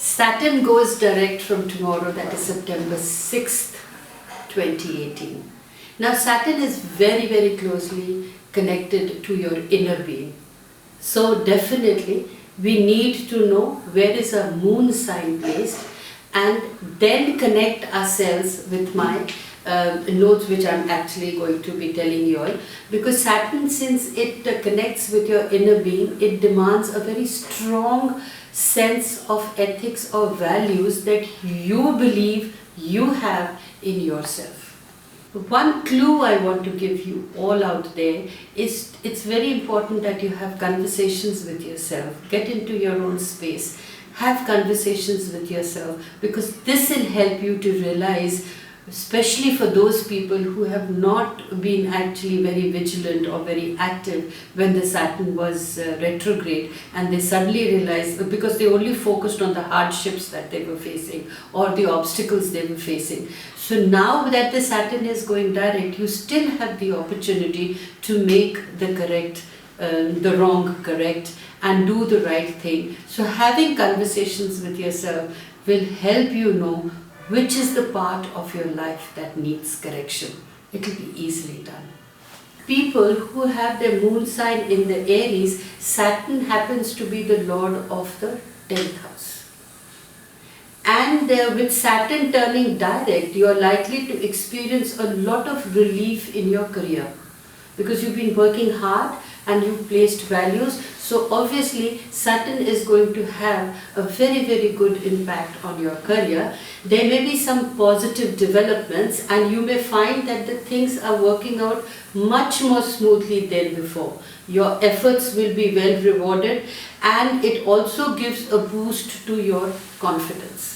Saturn goes direct from tomorrow, that is September 6th, 2018. Now Saturn is very, very closely connected to your inner being. So definitely we need to know where is our moon sign placed and then connect ourselves with my notes, which I'm actually going to be telling you all. Because Saturn, since it connects with your inner being, it demands a very strong sense of ethics or values that you believe you have in yourself. One clue I want to give you all out there is it's very important that you have conversations with yourself. Get into your own space. Have conversations with yourself, because this will help you to realize, especially for those people who have not been actually very vigilant or very active when the Saturn was retrograde, and they suddenly realized, because they only focused on the hardships that they were facing or the obstacles they were facing. So now that the Saturn is going direct, you still have the opportunity to make the wrong correct and do the right thing. So having conversations with yourself will help you know which is the part of your life that needs correction. It will be easily done. People who have their moon sign in the Aries, Saturn happens to be the lord of the 10th house. And with Saturn turning direct, you are likely to experience a lot of relief in your career, because you've been working hard and you've placed values. So obviously Saturn is going to have a very, very good impact on your career. There may be some positive developments and you may find that the things are working out much more smoothly than before. Your efforts will be well rewarded, and it also gives a boost to your confidence.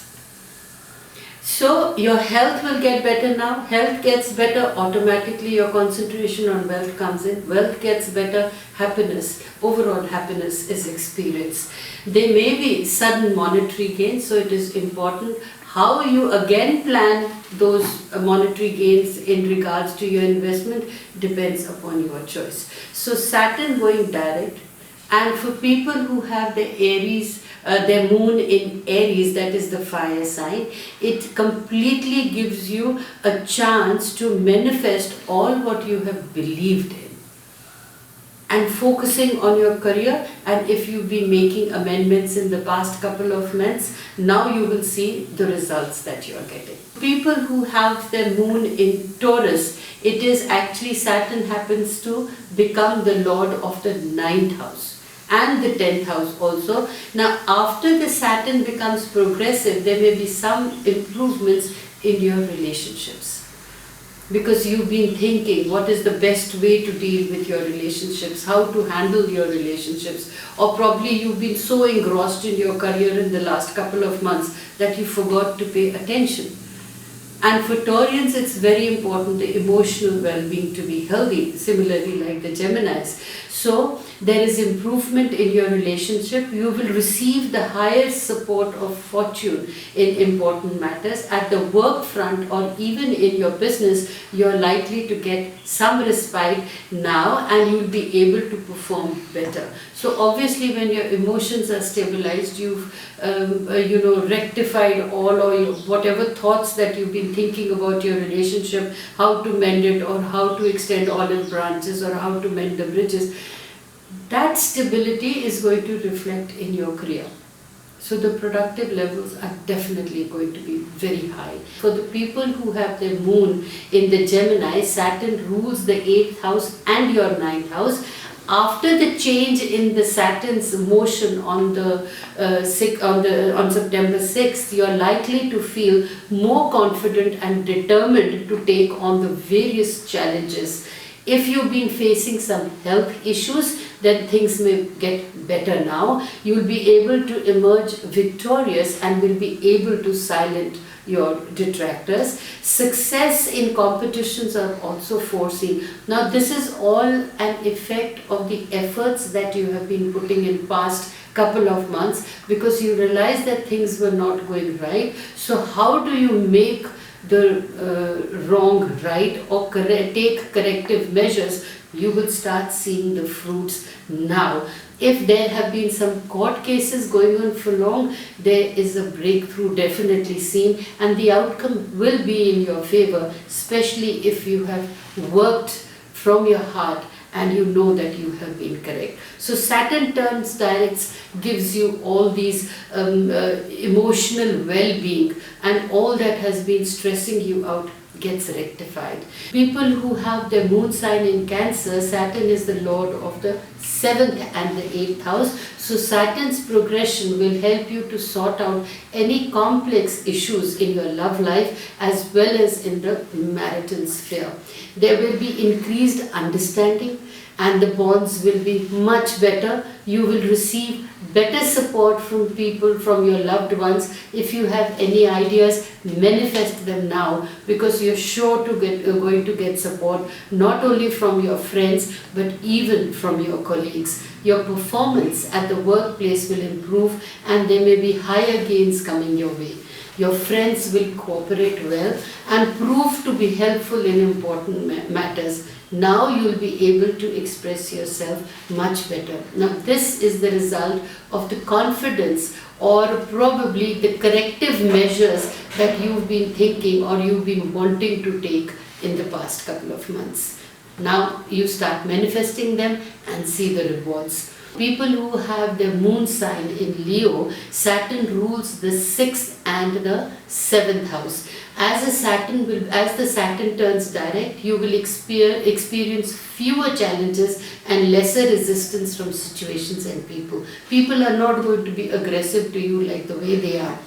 So your health will get better now. Health gets better, automatically your concentration on wealth comes in. Wealth gets better, happiness, overall happiness is experienced. There may be sudden monetary gains, so it is important how you again plan those monetary gains in regards to your investment depends upon your choice. So Saturn going direct, and for people who have the Aries, their moon in Aries, that is the fire sign, it completely gives you a chance to manifest all what you have believed in. And focusing on your career, and if you've been making amendments in the past couple of months, now you will see the results that you are getting. People who have their moon in Taurus, it is actually Saturn happens to become the lord of the 9th house. And the 10th house also. Now after the Saturn becomes progressive, there may be some improvements in your relationships. Because you've been thinking what is the best way to deal with your relationships, how to handle your relationships, or probably you've been so engrossed in your career in the last couple of months that you forgot to pay attention. And for Taurians, it's very important the emotional well-being to be healthy, similarly like the Geminis. So there is improvement in your relationship. You will receive the highest support of fortune in important matters. At the work front or even in your business, you're likely to get some respite now and you'll be able to perform better. So obviously when your emotions are stabilized, you've rectified all or whatever thoughts that you've been thinking about your relationship, how to mend it or how to extend olive branches or how to mend the bridges. That stability is going to reflect in your career. So the productive levels are definitely going to be very high. For the people who have their moon in the Gemini, Saturn rules the 8th house and your 9th house. After the change in the Saturn's motion on September 6th, you are likely to feel more confident and determined to take on the various challenges. If you've been facing some health issues, then things may get better now. You will be able to emerge victorious and will be able to silence your detractors. Success in competitions are also foreseen. Now this is all an effect of the efforts that you have been putting in past couple of months, because you realize that things were not going right. So how do you make the wrong right or take corrective measures? You will start seeing the fruits now. If there have been some court cases going on for long, there is a breakthrough definitely seen, and the outcome will be in your favor, especially if you have worked from your heart and you know that you have been correct. So Saturn turns directs gives you all these emotional well-being, and all that has been stressing you out gets rectified. People who have their moon sign in Cancer, Saturn is the lord of the 7th and the 8th house. So Saturn's progression will help you to sort out any complex issues in your love life as well as in the marital sphere. There will be increased understanding and the bonds will be much better. You will receive better support from people, from your loved ones. If you have any ideas, manifest them now, because you're sure to going to get support not only from your friends but even from your colleagues. Your performance at the workplace will improve and there may be higher gains coming your way. Your friends will cooperate well and prove to be helpful in important matters. Now you will be able to express yourself much better. Now this is the result of the confidence or probably the corrective measures that you've been thinking or you've been wanting to take in the past couple of months. Now you start manifesting them and see the rewards. People who have their moon sign in Leo, Saturn rules the 6th and the 7th house. As the Saturn turns direct, you will experience fewer challenges and lesser resistance from situations and people. People are not going to be aggressive to you like the way they are.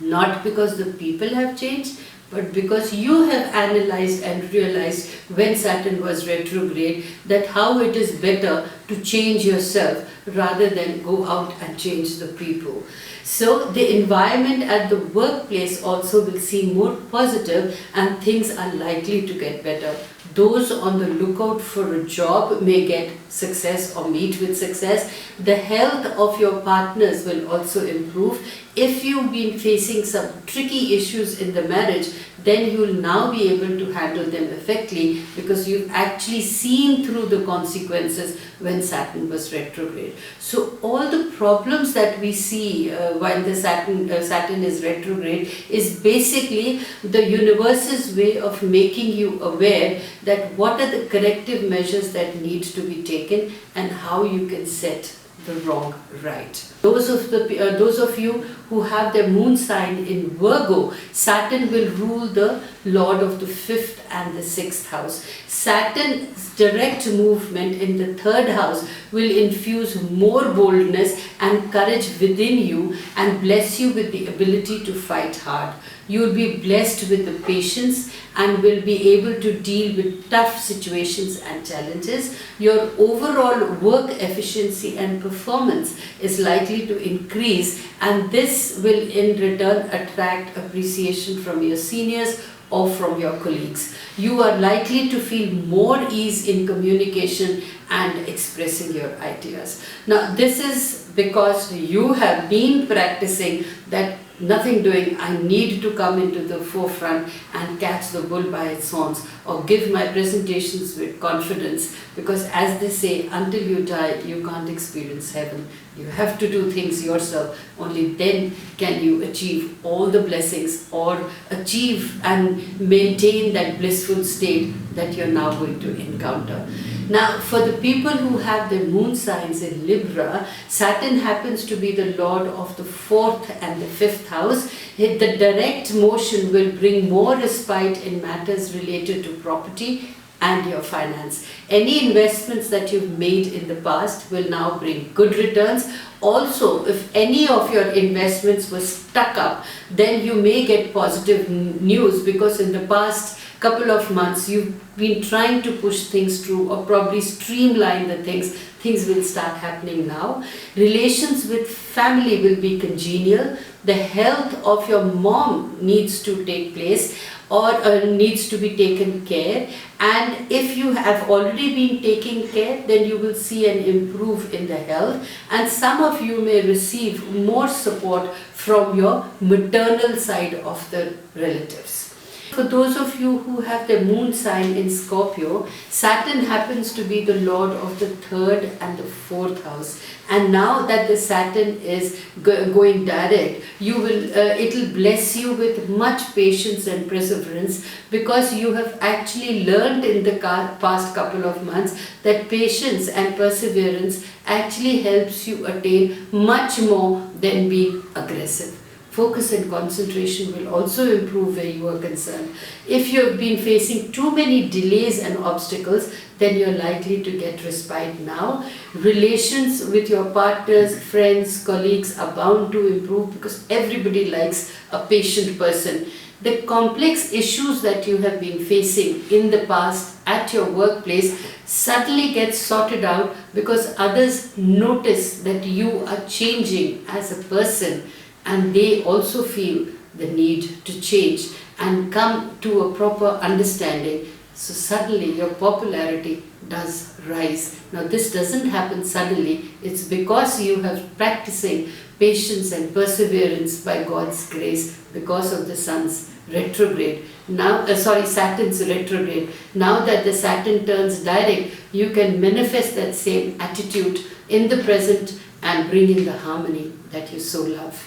Not because the people have changed, but because you have analyzed and realized when Saturn was retrograde that how it is better to change yourself rather than go out and change the people. So the environment at the workplace also will seem more positive and things are likely to get better. Those on the lookout for a job may get success or meet with success. The health of your partners will also improve. If you've been facing some tricky issues in the marriage, then you will now be able to handle them effectively because you've actually seen through the consequences when Saturn was retrograde. So all the problems that we see while the Saturn is retrograde is basically the universe's way of making you aware that what are the corrective measures that need to be taken and how you can set the wrong right. Those of you who have their moon sign in Virgo, Saturn will rule the lord of the 5th and the 6th house. Saturn's direct movement in the 3rd house will infuse more boldness and courage within you and bless you with the ability to fight hard. You will be blessed with the patience and will be able to deal with tough situations and challenges. Your overall work efficiency and performance is likely to increase, and this will in return attract appreciation from your seniors or from your colleagues. You are likely to feel more ease in communication and expressing your ideas. Now this is because you have been practicing that nothing doing, I need to come into the forefront and catch the bull by its horns or give my presentations with confidence, because as they say, until you die you can't experience heaven. You have to do things yourself, only then can you achieve all the blessings or achieve and maintain that blissful state that you're now going to encounter. Now for the people who have their moon signs in Libra, Saturn happens to be the lord of the 4th and the 5th house. The direct motion will bring more respite in matters related to property and your finance. Any investments that you've made in the past will now bring good returns. Also, if any of your investments were stuck up, then you may get positive news, because in the past couple of months you've been trying to push things through or probably streamline the things. Things will start happening now. Relations with family will be congenial. The health of your mom needs to take place or needs to be taken care, and if you have already been taking care, then you will see an improve in the health, and some of you may receive more support from your maternal side of the relatives. For those of you who have the moon sign in Scorpio, Saturn happens to be the lord of the 3rd and the 4th house. And now that the Saturn is going direct, it'll bless you with much patience and perseverance, because you have actually learned in the past couple of months that patience and perseverance actually helps you attain much more than being aggressive. Focus and concentration will also improve where you are concerned. If you have been facing too many delays and obstacles, then you're likely to get respite now. Relations with your partners, friends, colleagues are bound to improve, because everybody likes a patient person. The complex issues that you have been facing in the past at your workplace suddenly get sorted out, because others notice that you are changing as a person, and they also feel the need to change and come to a proper understanding. So suddenly your popularity does rise. Now this doesn't happen suddenly. It's because you have practicing patience and perseverance by God's grace, because of the Sun's retrograde. Saturn's retrograde. Now that the Saturn turns direct, you can manifest that same attitude in the present and bring in the harmony that you so love.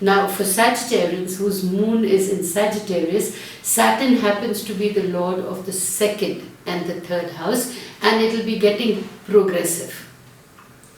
Now for Sagittarians whose moon is in Sagittarius, Saturn happens to be the lord of the 2nd and the 3rd house, and it will be getting progressive.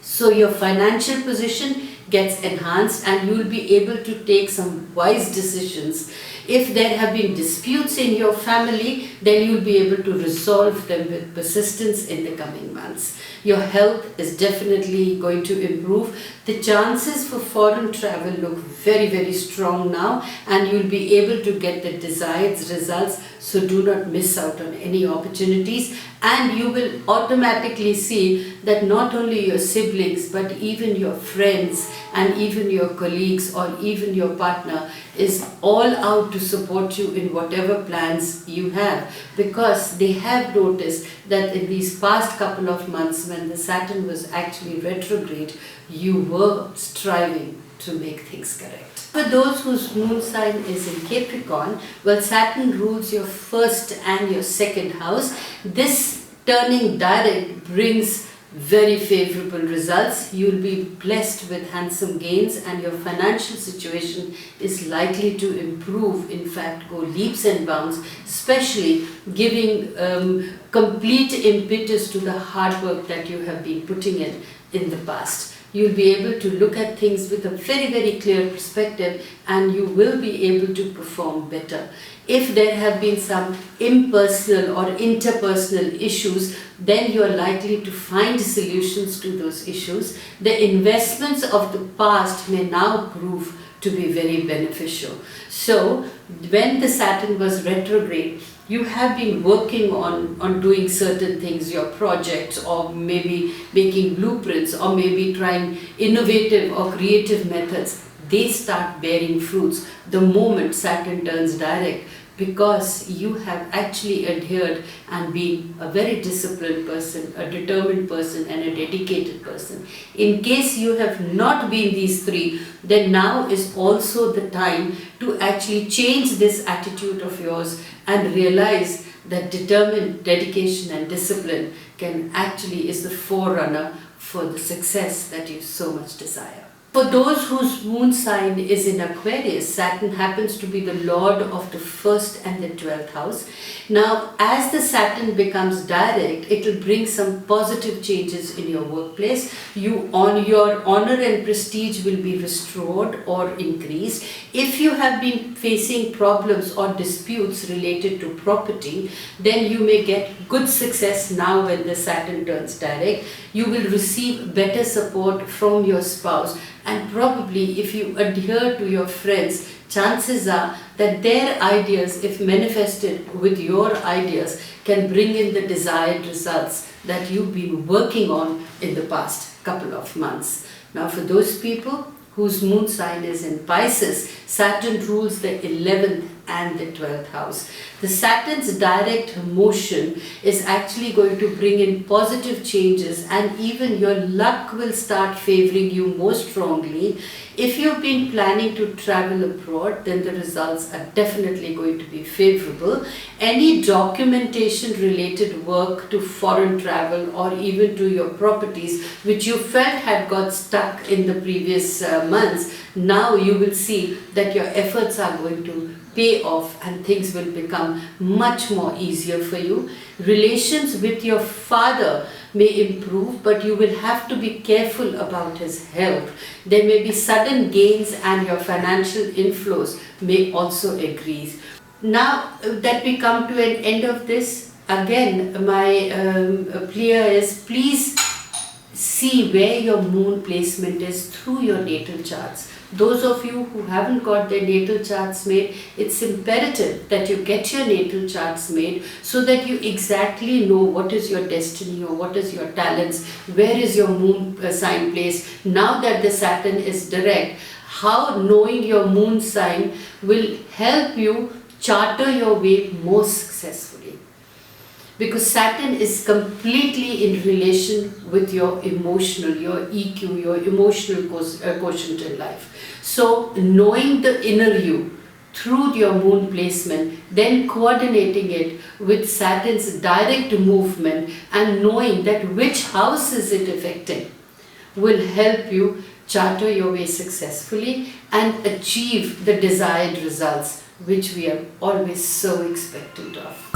So your financial position gets enhanced and you will be able to take some wise decisions. If there have been disputes in your family, then you will be able to resolve them with persistence in the coming months. Your health is definitely going to improve. The chances for foreign travel look very, very strong now, and you will be able to get the desired results. So do not miss out on any opportunities, and you will automatically see that not only your siblings but even your friends and even your colleagues or even your partner is all out to support you in whatever plans you have, because they have noticed that in these past couple of months when the Saturn was actually retrograde, you were striving to make things correct. For those whose moon sign is in Capricorn, well, Saturn rules your 1st and your 2nd house. This turning direct brings very favorable results. You will be blessed with handsome gains, and your financial situation is likely to improve, in fact go leaps and bounds, especially giving complete impetus to the hard work that you have been putting in the past. You will be able to look at things with a very, very clear perspective, and you will be able to perform better. If there have been some impersonal or interpersonal issues, then you are likely to find solutions to those issues. The investments of the past may now prove to be very beneficial. So, when the Saturn was retrograde, you have been working on doing certain things, your projects, or maybe making blueprints, or maybe trying innovative or creative methods. They start bearing fruits the moment Saturn turns direct, because you have actually adhered and been a very disciplined person, a determined person, and a dedicated person. In case you have not been these three, then now is also the time to actually change this attitude of yours and realize that determined dedication and discipline is the forerunner for the success that you so much desire. For those whose moon sign is in Aquarius, Saturn happens to be the lord of the 1st and the 12th house. Now, as the Saturn becomes direct, it will bring some positive changes in your workplace. Your honor and prestige will be restored or increased. If you have been facing problems or disputes related to property, then you may get good success now when the Saturn turns direct. You will receive better support from your spouse, and probably if you adhere to your friends, chances are that their ideas, if manifested with your ideas, can bring in the desired results that you've been working on in the past couple of months. Now for those people whose moon sign is in Pisces, Saturn rules the 11th and the 12th house. The Saturn's direct motion is actually going to bring in positive changes, and even your luck will start favoring you more strongly. If you've been planning to travel abroad, then the results are definitely going to be favorable. Any documentation related work to foreign travel or even to your properties which you felt had got stuck in the previous months, now you will see that your efforts are going to pay off and things will become much more easier for you. Relations with your father may improve, but you will have to be careful about his health. There may be sudden gains and your financial inflows may also increase. Now that we come to an end of this, again my plea is, please see where your moon placement is through your natal charts. Those of you who haven't got their natal charts made, it's imperative that you get your natal charts made so that you exactly know what is your destiny or what is your talents, where is your moon sign placed. Now that the Saturn is direct, how knowing your moon sign will help you charter your way more successfully. Because Saturn is completely in relation with your emotional, your EQ, your emotional quotient in life. So knowing the inner you through your moon placement, then coordinating it with Saturn's direct movement and knowing that which house is it affecting will help you charter your way successfully and achieve the desired results which we are always so expectant of.